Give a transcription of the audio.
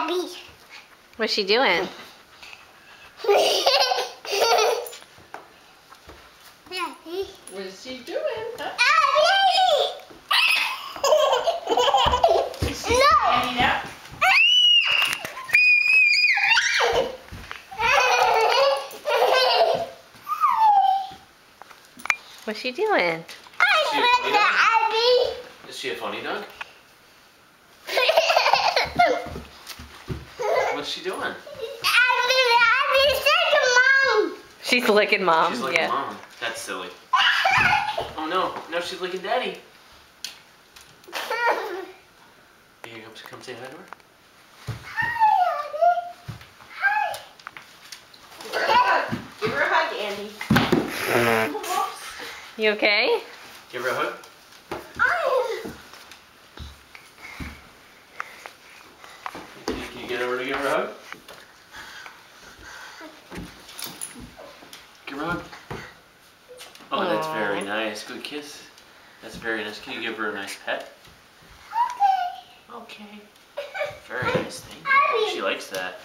Abby. What's she doing? What's she doing? Huh? Abby! Is she standing up? What's she doing? Abby. Is she a funny dog? What's she doing? Abby's like mom. She's licking mom. She's licking yeah. mom. That's silly. Oh no, no, she's licking daddy. Here, come say hi to her. Give her a hug, Andy. You okay? Give her a hug. Can you get over to give her a hug? Give her a hug. Oh, that's very nice. Good kiss. That's very nice. Can you give her a nice pet? Okay. Very nice. Thank you. She likes that.